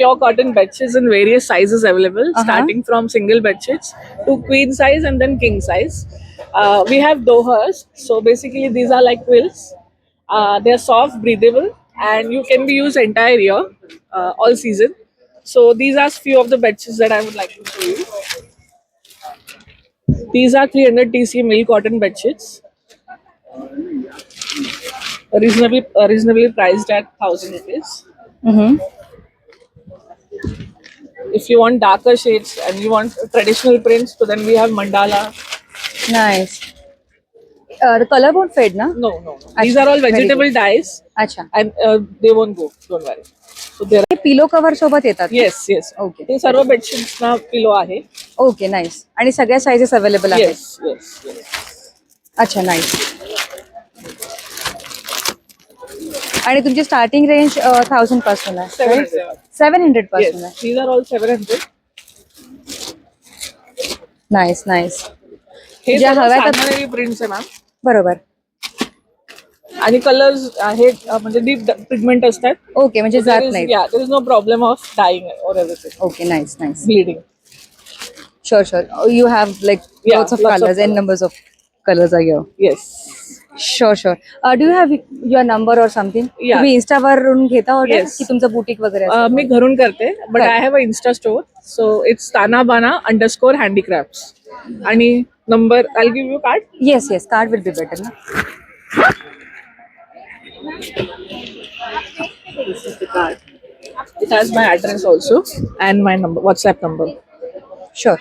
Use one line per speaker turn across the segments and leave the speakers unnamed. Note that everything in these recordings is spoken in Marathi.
pure cotton bedsheets in various sizes available, starting from single bedsheets to queen size and then king size. We have dohas. So basically, these are like quilts. They're soft, breathable, and you can be used entire year, all season. So these are few of the bedsheets that I would like to show you. These are 300 TC mill cotton bedsheets, reasonably priced at 1,000 rupees.
Mm-hmm.
If you want darker shades and you want traditional prints, so then we have mandala.
Nice. The color won't fade, na?
No, no, no. These are all
Very
vegetable
good.
dyes,
अच्छा.
and they won't go. Don't worry. So there.
हे पिलो कव्हर सोबत येतात.
Yes, yes.
Okay.
ते सर्व bedsheets ना pillow आहे.
Okay nice. आणि सगळ्या साइजेस अवेलेबल आहेत.
Yes, yes, yes.
अच्छा नाईस. आणि तुमची स्टार्टिंग रेंज 1000 पासून आहे.
700.
700 पासून
Yes,
आहे.
these are all 700.
Nice nice.
हे
ज्या
सर्व
हव्या त्या-
सामान्य प्रिंट्स आहे मॅम.
बरोबर.
आणि कलर्स आहेत म्हणजे डीप पिगमेंट असतात.
ओके म्हणजे जात नाही.
there is no problem of dyeing or everything.
Okay nice nice.
Bleeding.
Sure. You have like
Yeah,
lots of
lots of
colors and
colors.
numbers of colors are here.
Yes.
Sure. Do you have your number or something?
Yeah.
तुम्ही इंस्टावरून घेता ऑर्डर
Yes.
की तुमचं बुटीक वगैरे असतं?
मी घरून करते, but
Correct.
I have a Insta store. So it's tanabana_handicrafts. आणि number I give you card.
Yes. Card will be better, ना?
This is the card. It has my address also and my number, WhatsApp number.
Sure.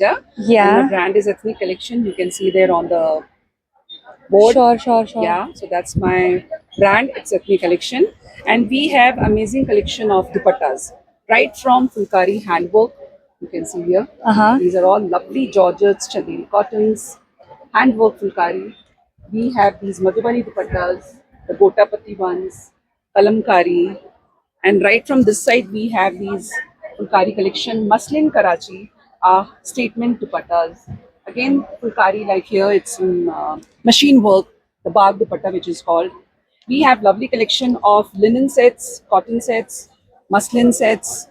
And
Yeah.
the brand is Ethnic Collection. You can see there on the board.
Sure.
Yeah, so that's my brand. It's Ethnic Collection, and we have amazing collection of dupattas, right from Fulkari handwork. You can see here. These are all lovely Georgettes, chandeli cottons, handwork Fulkari. We have these Madhubani dupattas, the Gotapati ones, Kalamkari, and right from this side we have these Fulkari collection, Muslin Karachi, statement dupattas. Again, Fulkari, like here, it's in machine work, the Bagh dupatta, which is called. We have lovely collection of linen sets, cotton sets, muslin sets.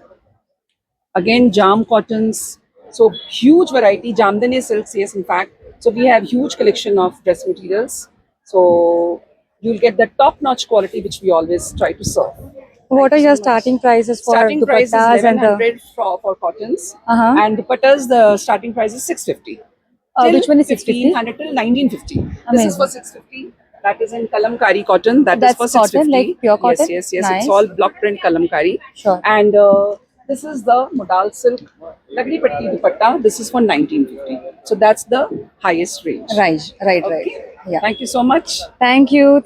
Again, jam cottons. So huge variety, Jamdani silks, yes, in fact. So we have huge collection of dress materials. So you'll get the top-notch quality which we always try to serve.
What are your starting prices for
Starting price is
dupattas and the
1100 for cottons,
Uh-huh.
and dupattas the starting price is 650.
which one is 650?
1500 till 1950. This
Amazing.
is for 650. That is in Kalamkari cotton. That's
That's
for
cotton,
650.
like pure cotton?
Yes.
Nice.
It's all block print Kalamkari.
Sure.
And this is the modal silk Lagri Patti dupatta. This is for 1950. So that's the highest range.
right.
Okay.
Yeah.
Thank you so much.
Thank you.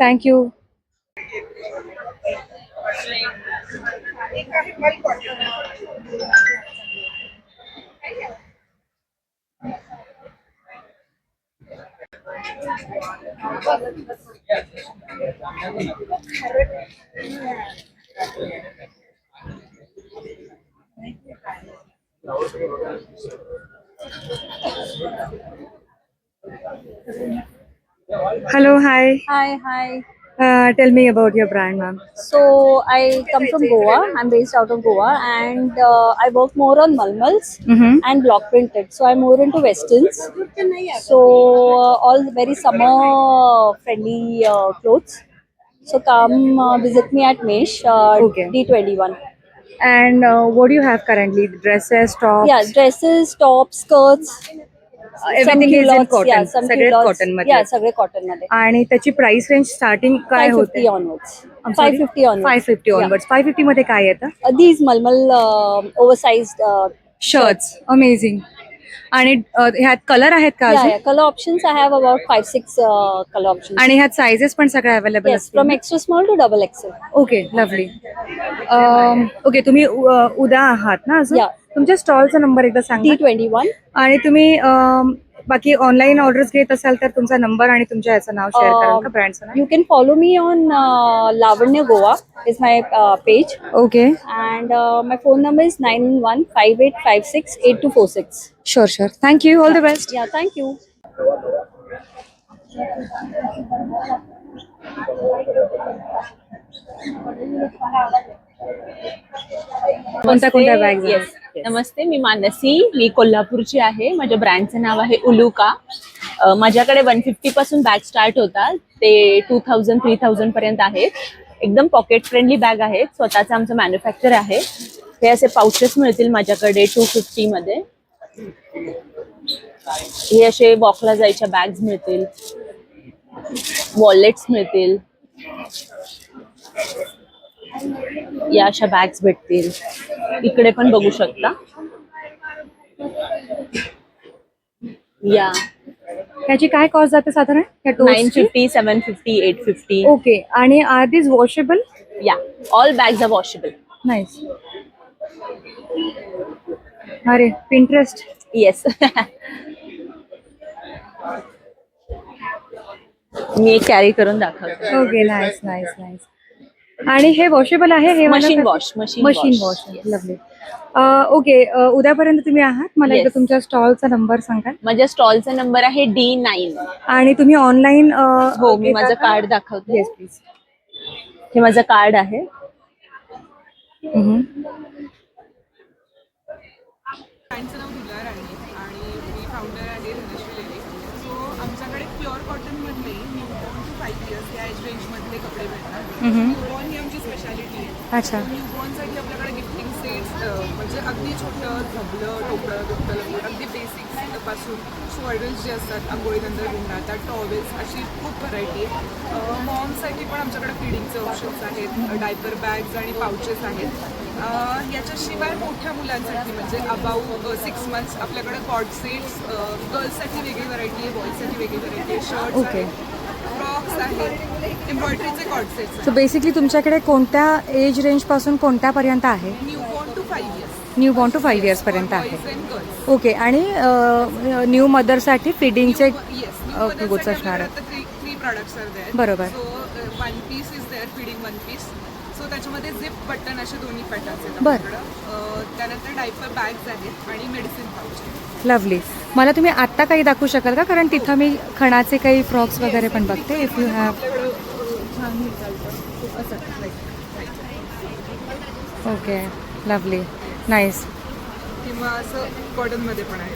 Hello, hi.
Hi.
Tell me about your brand, ma'am.
So I come from Goa. I'm based out of Goa, and I work more on malmals
Mm-hmm.
and block printed. So I'm more into westerns. So all very summer friendly clothes. So come visit me at Mesh
Okay.
D21.
And what do you have currently? Dresses, tops?
Yeah, dresses, tops, skirts.
Everything is in
culottes,
cotton.
Yeah, some
सगळे
culottes.
cotton मध्ये.
Yeah, सगळे cotton मध्ये.
आणि त्याची प्राइस रेंज स्टार्टिंग काय होते?
550 onwards. 550 onwards.
550
Yeah.
onwards. 550 मध्ये काय येतं?
These malmal oversized
shirts amazing. आणि ह्यात कलर आहेत का
yeah,
अजून?
color options I have about 5-6 color options.
आणि ह्यात साइजेस पण सगळे available
Yes, from extra small to XXL.
Okay lovely. Okay तुम्ही उद्या आहात ना अजून?
Yeah.
तुमच्या स्टॉलचा नंबर एकदा सांगा.
T21.
आणि तुम्ही बाकी ऑनलाईन ऑर्डर्स घेत असाल तर तुमचा नंबर आणि तुमच्या याचं नाव शेअर कराल का, ब्रँडचं नाव?
You can follow me on Lavanya Goa is my page,
okay,
and my phone number is 9158568246.
Sure. Thank you. All the best.
Yeah, thank you.
कोणत्या बॅग्स
Yes. नमस्ते, मी मानसी. मी कोल्हापूरची आहे. माझ्या ब्रँडचं नाव आहे उलुका. माझ्याकडे 150 पासून बॅग स्टार्ट होतात ते 2000-3000 पर्यंत आहेत. एकदम पॉकेट फ्रेंडली बॅग आहेत. स्वतःचं आमचं मॅन्युफॅक्चर आहे. हे असे पाउचेस मिळतील माझ्याकडे 250 मध्ये. हे असे वॉकला जायच्या बॅग्स मिळतील, वॉलेट्स मिळतील, या अशा बॅग्स भेटतील. इकडे पण बघू शकता. या
त्याची काय कॉस्ट जाते साधारण या टोस्टची?
950, 750, 850.
ओके. आणि आर दिस वॉशेबल?
या all bags are washable.
Nice. अरे, पिंटरेस्ट.
येस. मी एक कॅरी करून दाखवते.
Okay, nice nice nice. आणि हे वॉशेबल आहे? हे
machine wash. Machine
wash. Lovely. Okay, उद्यापर्यंत तुम्ही आहात. मला एकदा
Yes.
तुमच्या स्टॉलचा नंबर सांगाल?
माझ्या स्टॉलचा नंबर आहे D9.
आणि तुम्ही ऑनलाईन
हो, मी माझं कार्ड दाखवते.
Yes please.
हे माझं कार्ड आहे.
ब्रँडचं नाव दुलार आहे आणि मी फाउंडर आहे धनश्री लेले. सो आमच्याकडे प्युअर कॉटनमधले न्यूबॉर्न टू 5 इयर्स या एज रेंजमधले कपडे भेटतात. न्यूबॉर्न ही आमची स्पेशालिटी आहे.
अच्छा.
न्यूबॉर्नसाठी आपल्याकडे गिफ्टिंग सेट्स म्हणजे अगदी छोटं झबलं, टोपलं, दुपटं, अगदी बेसिक्स पासून शॉर्डल्स जे असतात आंघोळीनंतर घेऊन राहतात, टॉवेल्स, अशी खूप व्हरायटी आहे. मॉमसाठी पण आमच्याकडे फिडिंगचे ऑप्शन्स आहेत, डायपर बॅग्स आणि पाउचेस आहेत. याच्याशिवाय मोठ्या मुलांसाठी म्हणजे अबाउ 6 months आपल्याकडे कॉर्ड सेट्स, गर्ल्ससाठी वेगळी व्हरायटी आहे, बॉयजसाठी वेगळी व्हरायटी आहे, शर्ट्स
ओके.
आहेत, फ्रॉक्स आहेत, एम्ब्रॉयडरीचे कॉर्ड सेट्स
सो बेसिकली तुमच्याकडे कोणत्या एज रेंज पासून कोणत्यापर्यंत आहे?
Newborn to 5 years.
Newborn to 5 years पर्यंत आहे.
Boys and girls.
ओके. आणि न्यू मदरसाठी फिडिंगचे
येस,
goods असणार आहे.
Three products are there.
बरोबर.
So 1 piece is there, feeding 1 piece. So त्याच्यामध्ये झिप बटन असे दोन्ही पॅटर्न्स आहेत
बरं.
आपल्याकडं. त्यानंतर डायपर बॅग्स आहेत आणि मेडिसिन पाउच.
लवली. मला तुम्ही आत्ता काही दाखवू शकाल का? कारण तिथं मी खणाचे काही फ्रॉक्स वगैरे पण बघते. If you have. Okay, lovely, nice.
किंवा असं कॉटनमध्ये पण आहे.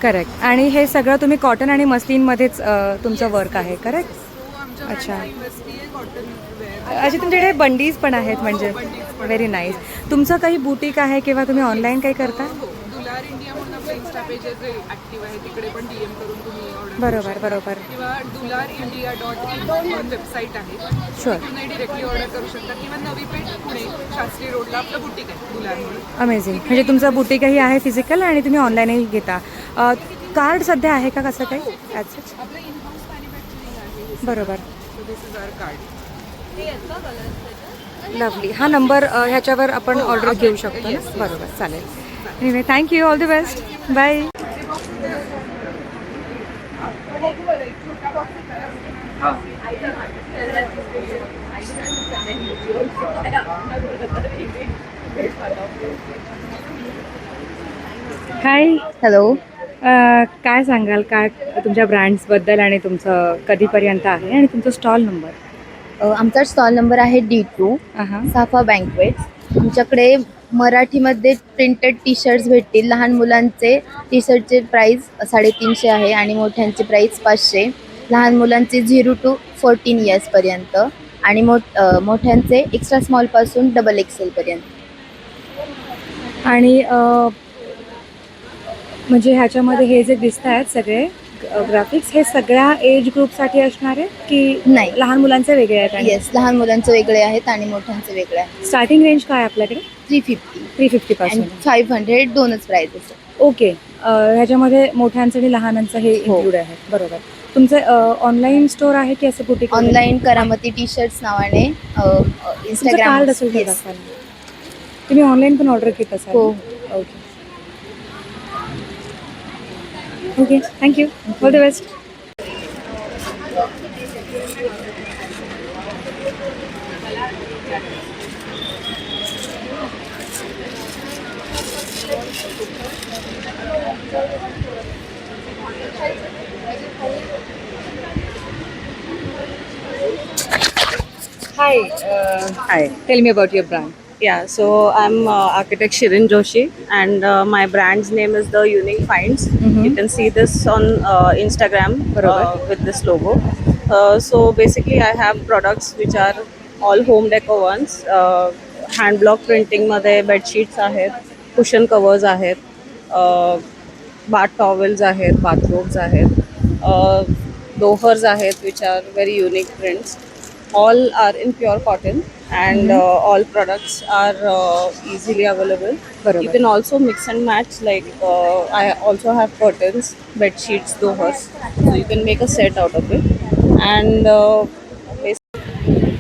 करेक्ट. आणि हे सगळं तुम्ही कॉटन आणि मस्लिनमध्येच तुमचं वर्क आहे, करेक्ट? अच्छा.
USP आहे कॉटन वेअर.
अच्छा, तुमच्याकडे बंडीज पण आहेत म्हणजे? Very nice. तुमचं काही बुटीक आहे किंवा तुम्ही ऑनलाईन काही करता?
हो, दुलार इंडिया म्हणून आपलं इन्स्टा पेज जे ऍक्टिव्ह आहे तिकडे पण DM करून तुम्ही ऑर्डर
बरोबर बरोबर.
किंवा dularindia.in वेबसाईट आहे.
शुअर.
तुम्ही डायरेक्टली ऑर्डर करू शकता किंवा नवी पेठ पुणे शास्त्री रोडला आपलं बुटीक आहे दुलार म्हणून.
अमेझिंग. म्हणजे तुमचं बुटीकही आहे फिजिकल आणि तुम्ही ऑनलाईनही घेता. कार्ड सध्या आहे का कसं काही? As such.
आपलं इन-हाऊस मॅन्युफॅक्चरिंग आहे.
बरोबर.
So this is our card.
Lovely. हा नंबर ह्याच्यावर आपण ऑर्डर घेऊ शकतो ना? बरोबर, चालेल. Anyway, thank you. All the best. Bye. Hi.
Hello.
काय सांगाल काय तुमच्या ब्रँड्सबद्दल आणि तुमचं कधीपर्यंत आहे आणि तुमचा स्टॉल नंबर?
आमचा स्टॉल नंबर आहे D2, साफा बँकवेट्स. आमच्याकडे मराठीमध्ये प्रिंटेड टी शर्ट्स भेटतील. लहान मुलांचे टी शर्टचे प्राईस 350 आहे आणि मोठ्यांची प्राईस 500. लहान मुलांचे 0 to 14 इयर्सपर्यंत आणि मोठ्यांचे एक्स्ट्रा स्मॉलपासून XXL पर्यंत.
आणि म्हणजे ह्याच्यामध्ये हे जे दिसत आहेत सगळे ग्राफिक्स, हे सगळ्या एज ग्रुपसाठी असणार आहे की
नाही,
लहान मुलांचे वेगळे आहेत?
येस, लहान मुलांचे वेगळे आहेत आणि मोठ्यांचे वेगळे आहेत.
स्टार्टिंग रेंज काय आपल्याकडे?
350
पासून
आणि 500 दोनच प्राइजेस.
ओके. ह्याच्यामध्ये मोठ्यांचं आणि लहानांचं हे इन्क्लूड आहे. बरोबर. तुमचं ऑनलाईन स्टोर आहे की असं बुटीक?
ऑनलाईन करामती टी शर्ट्स नावाने
कार्ड
इंस्टाग्राम.
असेल तर दाखवाल. तुम्ही ऑनलाईन पण ऑर्डर घेत असाल?
हो.
Okay thank you all the best. Hi.
Hi.
Tell me about your brand.
Yeah, so I'm architect Shirin Joshi, and my brand's name is the Unique Finds. You can see this on Instagram with this logo. So basically, I have products which are all home decor ones. Hand block printing मध्ये bed sheets आहेत, cushion covers आहेत, bath towels आहेत, bathrobes आहेत, dohers आहेत which are very unique prints. All are in pure cotton, and all products are easily available.
Barabar.
You can also mix and match, like I also have curtains, bed sheets, dohas, so you can make a set out of it. And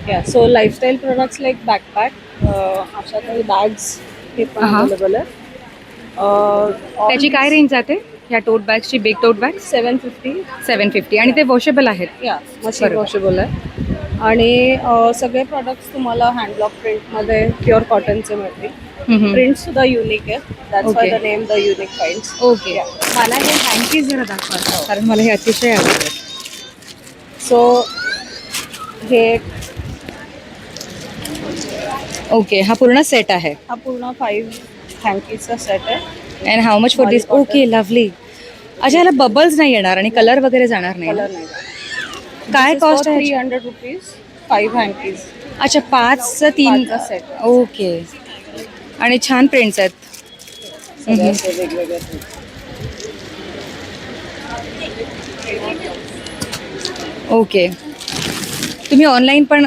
yeah, so lifestyle products like backpack, अशा काही bags हे पण available आहे.
त्याची काय रेंज जाते या टोट बॅग्सची, बिग टोट बॅग?
750.
750. आणि ते वॉशेबल आहेत?
या मशीन वॉशेबल आहे. आणि सगळे प्रोडक्ट्स तुम्हाला हँडब्लॉक प्रिंटमध्ये प्युअर कॉटनचे मिळतील. प्रिंट सुद्धा युनिक आहे, that's why the name the unique finds.
Okay. मला हे हँकीज जरा दाखवा, कारण मला हे अतिशय आवडतं.
सो हे
ओके, हा पूर्ण सेट आहे.
हा पूर्ण 5 हँकीजचा सेट आहे.
And how much for this? Okay, lovely. अच्छा, ह्याला बबल्स नाही येणार आणि कलर वगैरे जाणार नाही?
कलर नाही.
काय कॉस्ट आहे?
300 रुपीज 5 हँकीज.
अच्छा, 5चं 3
सेट.
ओके. आणि छान प्रिंट्स आहेत.
सगळे असे वेगवेगळे.
ओके. तुम्ही ऑनलाईन पण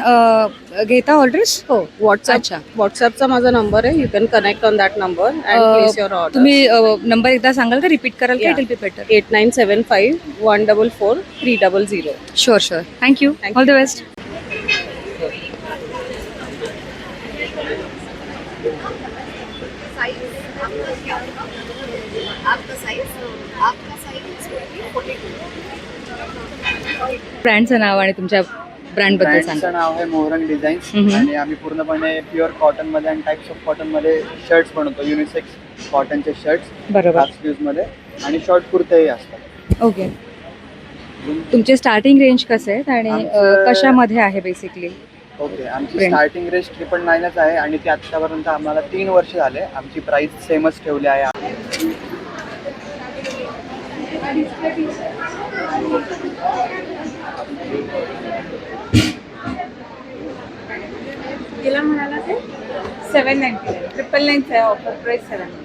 घेता ऑर्डर्स?
हो, व्हॉट्सअप.
अच्छा.
व्हॉट्सअपचा माझा नंबर आहे. You can connect on that number and place your order.
तुम्ही नंबर एकदा सांगाल का, रिपीट कराल का?
Yeah.
It will be better.
8975 144 300.
Sure sure. Thank you.
Thank
all the best. ब्रँडचं नाव आणि तुमच्या ब्रँडबद्दल
ब्रँडचं
सांगा.
नाव आहे मोहरंग डिझाईन्स.
Mhm.
आणि आम्ही पूर्णपणे प्युअर कॉटन मध्ये आणि टाइप्स ऑफ कॉटन मध्ये शर्ट्स बनवतो. युनिसेक्स कॉटनचे शर्ट्स
बरोबर.
स्लीव्स मध्ये आणि शॉर्ट कुर्तेही असतात.
ओके. तुमचे स्टार्टिंग रेंज कसे आहेत आणि
आमचं-
कशामध्ये आहे बेसिकली?
ओके, आमची
Brand.
स्टार्टिंग रेंज 999च आहे आणि ती आत्तापर्यंत आम्हाला 3 वर्ष झाले. आमची प्राइस सेमच ठेवली आहे.
तिला म्हणाला ते 799 999 आहे. Offer price 799.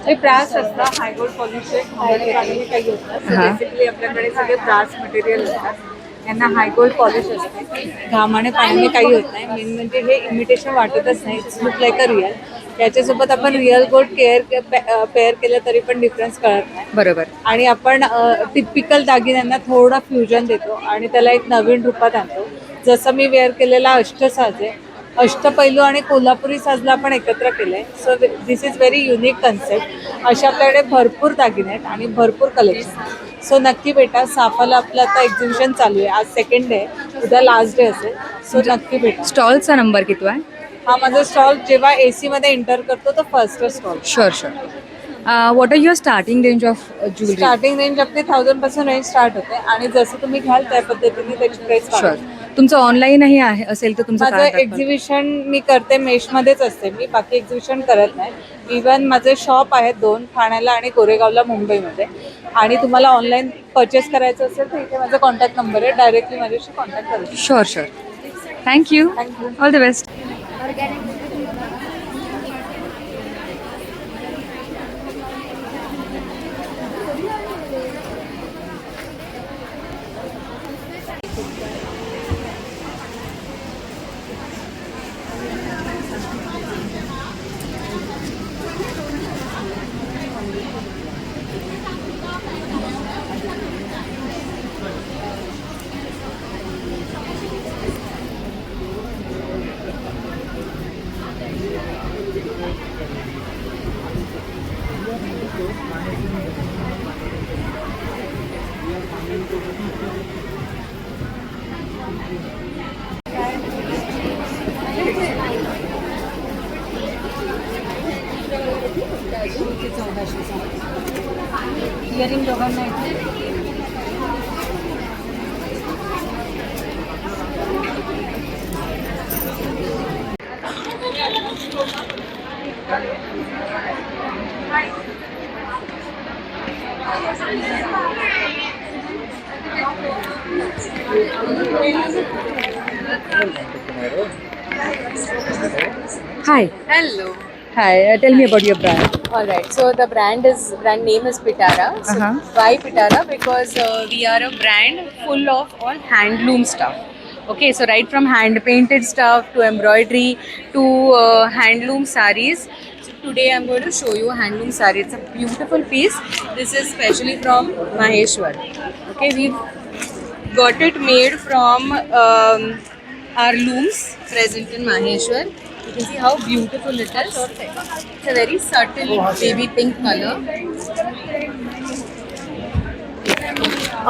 हे ब्रास असतं, हायगोल्ड पॉलिश काही होतात. बेसिकली आपल्याकडे सगळे ब्रास मटेरियल असतात. यांना हायगोल्ड पॉलिश असते. घामाने पाण्याने काही होत नाही. मेन म्हणजे हे इमिटेशन वाटतच नाही. It's look like a real. याच्यासोबत आपण रिअल गोल्ड पेअर केलं तरी पण डिफरन्स कळत नाही.
बरोबर.
आणि आपण टिपिकल दागिन्यांना थोडा फ्युजन देतो आणि त्याला एक नवीन रूपात आणतो. जसं मी वेअर केलेला अष्टसाज आहे, अष्टपैलू आणि कोल्हापुरी साजला आपण एकत्र केलंय. So this is very unique concept. अशा आपल्याकडे भरपूर दागिने आहेत आणि भरपूर कलेक्शन. सो नक्की भेटा. साफाला आपलं आता एक्झिबिशन चालू आहे. आज 2nd डे, उद्या लास्ट डे असेल. सो नक्की भेटा.
स्टॉलचा नंबर किती आहे?
हा माझा स्टॉल जेव्हा AC मध्ये एंटर करतो तो first stall.
Sure sure. What are your starting range of jewellery?
Starting range आपली 1000 पासून रेंज स्टार्ट होते आणि जसं तुम्ही घ्याल त्या पद्धतीने त्याची प्राइस
शुअर. तुमचं ऑनलाईनही आहे असेल तर तुमचं
माझं
काय दाखवा?
एक्झिबिशन मी करते मेशमध्येच असते. मी बाकी एक्झिबिशन करत नाही. इवन माझे शॉप आहेत 2 ठाण्याला आणि गोरेगावला मुंबईमध्ये. आणि तुम्हाला ऑनलाईन परचेस करायचं असेल तर इथे माझा कॉन्टॅक्ट नंबर आहे. डायरेक्टली माझ्याशी कॉन्टॅक्ट करू शकता.
Sure sure. Thank you.
Thank you.
All the best.
बाजू ते 1400 इयरिंग दोघांना येते.
Hi.
Hello.
Hi. Tell me about your brand.
All right. So the brand name is Pitara. So why Pitara? Because we are a brand full of all handloom stuff. Okay. So right from hand painted stuff to embroidery to handloom sarees. So today I'm going to show you a handloom saree. It's a beautiful piece. This is specially from Maheshwar. Okay. We've got it made from our looms present in Maheshwar. You can see how beautiful it is. It's a very subtle baby pink color.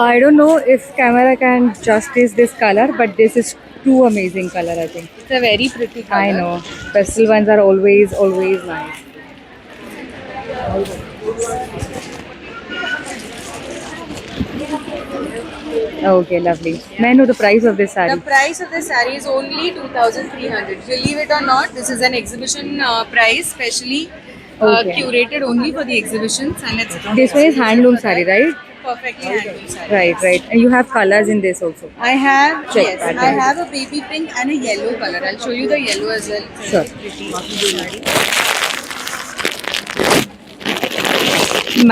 I don't know if camera can justice this color, but this is too amazing color, I think.
It's a very pretty color.
I know. Pastel ones are always nice. Okay, lovely. May I know the price of this
The
saree?
price of this saree is only 2,300. Believe it or not, this is an exhibition price, specially
Okay.
curated only for the exhibitions, and it's
This one is handloom saree, right?
perfectly handloom saree.
Right. And you have colors in this also.
I have
Check
yes,
pattern.
I have a baby pink and a yellow color. I'll show you the yellow as well. It's a
Sure.
pretty saree.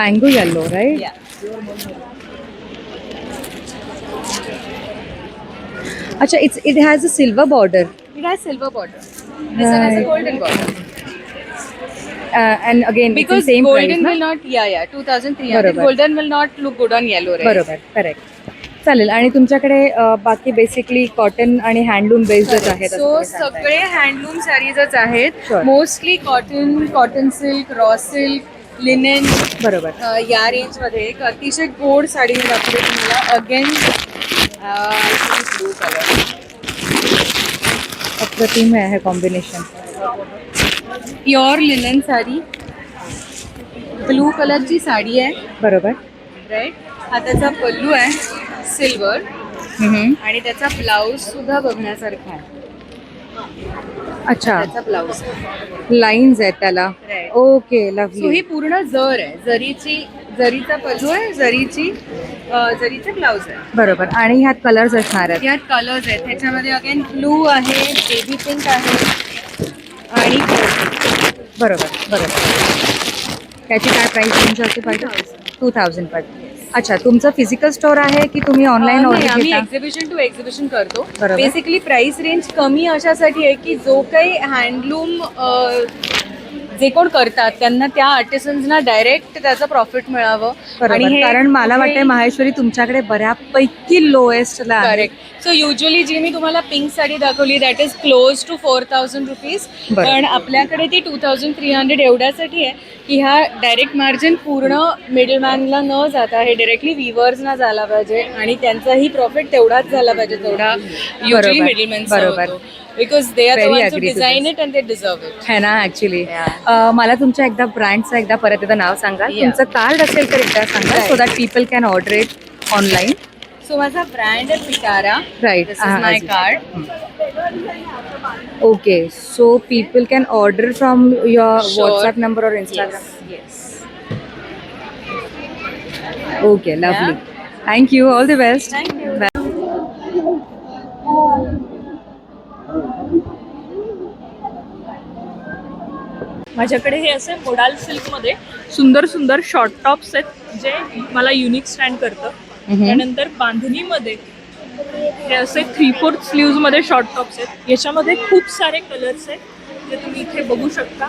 Mango yellow, right?
Yeah.
Acha, it has a silver border.
It has silver border. This one has a
Right.
golden border.
And again,
Because
it's the same
golden
price,
will
ना?
not, 2300.
बरोबर.
Golden will not look good on yellow, right?
बरोबर, करेक्ट. चालेल. आणि तुमच्याकडे बाकी बेसिकली कॉटन आणि हँडलूम बेस्डच आहेत असं
सो
तुम्ही सांगताय.
सगळे हँडलूम साडीजच आहेत.
Sure.
Mostly cotton silk, raw silk, linen
बरोबर.
या रेंज मध्ये एक अतिशय गोड साडी मी दाखवते तुम्हाला. अगेन ब्लू कलर,
अप्रतिम आहे combination.
Pure linen sari, blue कलरची साडी आहे.
बरोबर.
राईट. हा त्याचा पल्लू आहे सिल्वर, आणि त्याचा ब्लाऊज सुद्धा बघण्यासारखा आहे.
अच्छा,
त्याचा ब्लाऊज
लाईन्स आहेत त्याला.
Right.
Okay,
so
lovely.
ही पूर्ण जर आहे, जरीचा पल्लू आहे, जरीचे ब्लाऊज आहे.
बरोबर. आणि ह्यात कलर्स असणार आहेत.
यात कलर्स आहेत. ह्याच्यामध्ये अगेन ब्लू आहे, बेबी पिंक आहे आणि
बरोबर. त्याची काय प्राइस रेंज असते पाहिजे? 2000 पाहिजे. अच्छा, तुमचं फिजिकल स्टोअर आहे की तुम्ही ऑनलाईन
नाही,
ऑर्डर
आम्ही
घेता?
एक्झिबिशन टू एक्झिबिशन करतो.
बरोबर.
बेसिकली प्राइस रेंज कमी अशासाठी आहे की जो काही हँडलूम जे कोण करतात त्यांना त्या आर्टिसन्सना डायरेक्ट त्याचं प्रॉफिट मिळावं.
बरोबर.
हे
कारण मला
कुठेही-
वाटतं माहेश्वरी तुमच्याकडे बऱ्यापैकी लोएस्टला आहे.
करेक्ट. सो युजली जी मी तुम्हाला पिंक साडी दाखवली that is close to 4000 rupees.
बरं.
पण आपल्याकडे ती 2300 एवढ्यासाठी आहे की ह्या डायरेक्ट मार्जिन पूर्ण मिडलमॅनला न जाता हे डायरेक्टली विवर्सना झाला पाहिजे आणि त्यांचाही प्रॉफिट तेवढाच झाला पाहिजे तेवढा युजली
बरोबर.
मिडलमॅनचा
बरोबर.
होतो. Because they are the
Very
ones to
agree to
design
this.
It and they deserve it.
है ना ऍक्च्युली.
Yeah.
मला तुमच्या एकदा ब्रँडचं एकदा परत एकदा नाव सांगा.
Yeah.
तुमचं कार्ड असेल तर एकदा सांगा,
Right.
So that people can order it online.
So माझा ब्रँड आहे Pitara.
Right.
This is my card.
Okay, so people can order from your
Sure.
WhatsApp number और Instagram.
Yes.
Okay, lovely. Thank you. All the best.
Thank you.
माझ्याकडे हे असे मोडाल सिल्कमध्ये सुंदर सुंदर शॉर्ट टॉप्स आहेत जे मला युनिक स्टँड करतं. त्यानंतर बांधणीमध्ये हे असे 3/4 स्लीव्समध्ये शॉर्ट टॉप्स आहेत. याच्यामध्ये खूप सारे कलर्स आहेत जे तुम्ही इथे बघू शकता.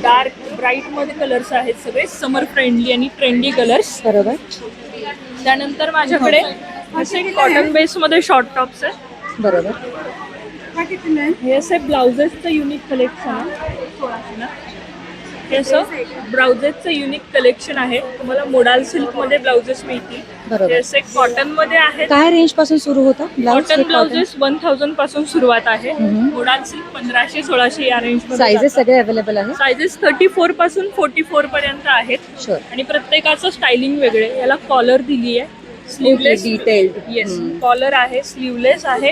डार्क ब्राईटमध्ये कलर्स आहेत, सगळे समर फ्रेंडली आणि ट्रेंडी कलर्स.
बरोबर.
त्यानंतर माझ्याकडे असे कॉटन बेसमध्ये शॉर्ट टॉप्स आहेत.
बरोबर.
हे असे ब्लाउजेसचं युनिक कलेक्शन आहे. हे असं ब्लाउजेसचं युनिक कलेक्शन आहे. तुम्हाला मोडाल सिल्क मध्ये ब्लाउजेस मिळतील.
बरोबर.
हे असे कॉटन मध्ये आहेत.
काय रेंज पासून सुरू होतं ब्लाउज?
कॉटन ब्लाउजेस 1000 पासून सुरुवात आहे. मोडाल सिल्क 1500-1600 या रेंज मध्ये.
सायझेस सगळे अवेलेबल आहे?
सायझेस 34 पासून 44 पर्यंत आहेत.
शुअर.
आणि प्रत्येकाचं स्टायलिंग वेगळे. याला कॉलर दिली आहे. Sleeveless
detailed.
येस, कॉलर आहे, स्लीवलेस आहे,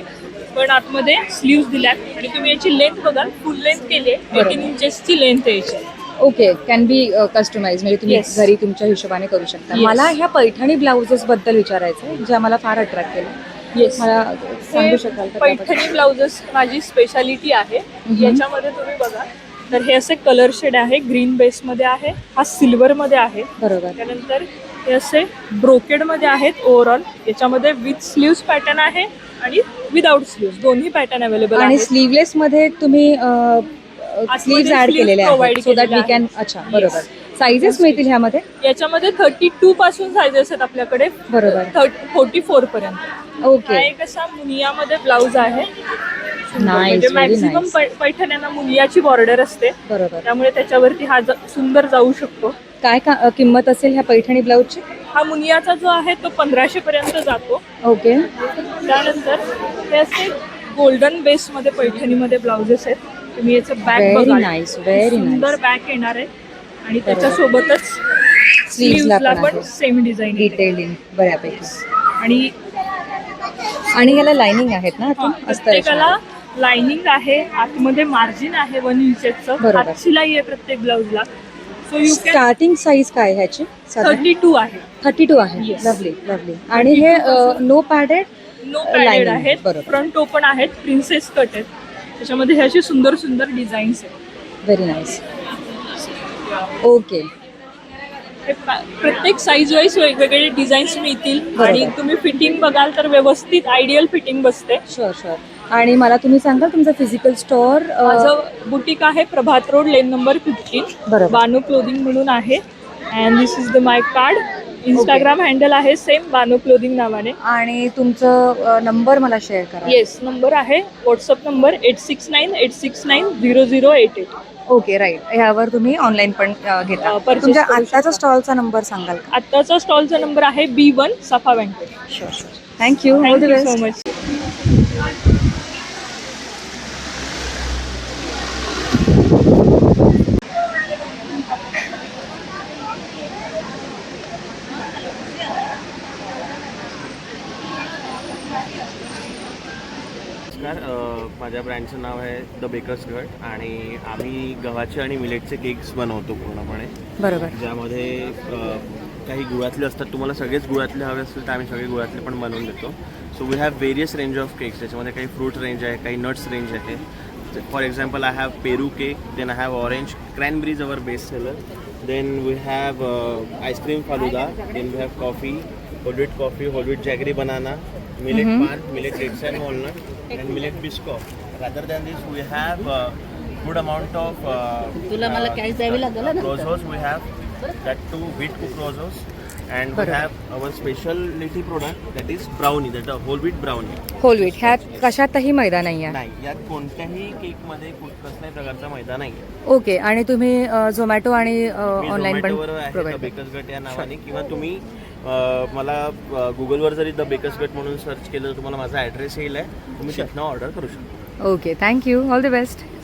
पण आतमध्ये स्लीव्स दिल्यात. आणि तुम्ही याची लेंथ बघाल, फुल लेंथ केली आहे. 18 इंचेसची लेंथ आहे याची.
ओके, कॅन बी कस्टमाइज, म्हणजे तुम्ही
Yes.
घरी तुमच्या हिशोबाने करू शकता.
Yes.
मला ह्या पैठणी ब्लाउजेस बद्दल विचारायचं आहे, जे आम्हाला फार अट्रॅक्ट केलं.
येस,
मला सांगू शकाल का त्याबद्दल?
पैठणी ब्लाउजेस माझी स्पेशालिटी आहे. याच्यामध्ये तुम्ही बघा, तर हे असे कलर शेड आहे. ग्रीन बेस मध्ये आहे, हा सिल्वर मध्ये आहे.
बरोबर.
त्यानंतर हे असे ब्रोकेड मध्ये आहेत. ओव्हरऑल याच्यामध्ये विथ स्लीव्स पॅटर्न आहे आणि विदाउट स्लीव्स, दोन्ही पॅटर्न अवेलेबल
आणि
आहेत.
स्लीवलेस मध्ये तुम्ही स्लीव्ज ऍड
sleeves
केलेले आहेत,
provide
सो दॅट वी
केलेले
कॅन. अच्छा, बरोबर. सायझेस मिळतील ह्यामध्ये?
याच्यामध्ये 32 पासून सायझेस आहेत आपल्याकडे.
बरोबर.
44 पर्यंत.
ओके.
हा एक असा मुनियामध्ये ब्लाउज आहे. म्हणजे
very
मॅक्झिमम
nice.
पैठण्यांना मुनियाची बॉर्डर असते,
बरोबर.
त्यामुळे त्याच्यावरती हा सुंदर जाऊ शकतो.
काय किंमत असेल ह्या पैठणी ब्लाउजची?
हा मुनियाचा जो आहे तो 1500 पर्यंत जातो.
ओके.
त्यानंतर हे असे गोल्डन बेस मध्ये पैठणीमध्ये ब्लाउजेस आहेत. तुम्ही याचं बॅक
Very
बघा,
nice, very
सुंदर
nice.
बॅक येणार आहे. आणि त्याच्यासोबतच
स्लीव्हजला
स्लीव्हजला
पण
पण
आहे.
सेम डिझाईन
डिटेलिंग बऱ्यापैकी.
आणि
आणि ह्याला लाइनिंग आहेत ना आतून?
प्रत्येकाला लाइनिंग आहे. आतमध्ये मार्जिन आहे 1 इंचचं.
बरोबर.
हात शिलाई आहे प्रत्येक ब्लाउजला. So you can.
Starting size काय आहे ह्याची?
32 आहे.
32 आहे.
Yes.
Lovely lovely. आणि हे no padded?
No padded
lining,
आहेत.
बरोबर.
फ्रंट ओपन आहेत. प्रिन्सेस कट आहेत. त्याच्यामध्ये हे असे सुंदर सुंदर डिझाईन्स आहेत.
Very nice. ओके.
हे प्रत्येक साईज वाईज वेगवेगळे डिझाईन्स मिळतील. आणि तुम्ही फिटिंग बघाल तर व्यवस्थित आयडियल फिटिंग बसते.
Sure sure. आणि मला तुम्ही सांगाल तुमचं फिजिकल स्टोअर?
माझं बुटीक आहे प्रभात रोड, लेन नंबर 15.
बरोबर.
बानो क्लोदिंग म्हणून आहे. And this is the my card. Instagram handle आहे सेम बानो क्लोदिंग नावाने.
आणि तुमचं नंबर मला शेअर करा.
येस, नंबर आहे व्हॉट्सअप नंबर 8698690088.
Okay, right. ह्यावर तुम्ही ऑनलाईन पण घेता.
purchase
तुमच्या
करू
आत्ताचा स्टॉलचा नंबर सांगाल का?
आत्ताचा स्टॉलचा नंबर आहे B1 सफा banquet.
Sure sure. Thank you. All the
thank you
best.
So much.
नमस्कार, माझ्या ब्रँडचं नाव आहे द बेकर्स गट आणि आम्ही गव्हाचे आणि मिलेटचे केक्स बनवतो पूर्णपणे.
बरोबर.
ज्यामध्ये काही गुळातले असतात. तुम्हाला सगळेच गुळातले हवे असतील तर आम्ही सगळे गुळातले पण बनवून देतो. So we have various range of cakes. त्याच्यामध्ये काही फ्रूट रेंज आहे, काही नट्स रेंज आहे. For example I have peru cake, then I have orange cranberries our best seller, then we have ice cream falooda, then we have coffee, whole wheat coffee, whole wheat jaggery banana, millet pan, millet dates and walnut, and millet biscoff. Rather than this, we have good amount of crozos. We have that too wheat cooked crozos, and we have our specialty product that is brownie, that is whole wheat brownie.
Whole wheat. ह्यात कशातही मैदा नाही आहे?
नाही, यात कोणत्याही केकमध्ये कसल्याही प्रकारचा मैदा नाही.
ओके. आणि तुम्ही झोमॅटो आणि ऑनलाईन पण
आहे
प्रोव्हाइड
द बेकर्स गट या नावाने, किंवा तुम्ही मला गुगलवर जरी द बेकर्स गट म्हणून सर्च केलं तर तुम्हाला माझा ॲड्रेस येईल आहे. तुम्ही तिथनं ऑर्डर करू शकता.
Okay. Thank you. All the best.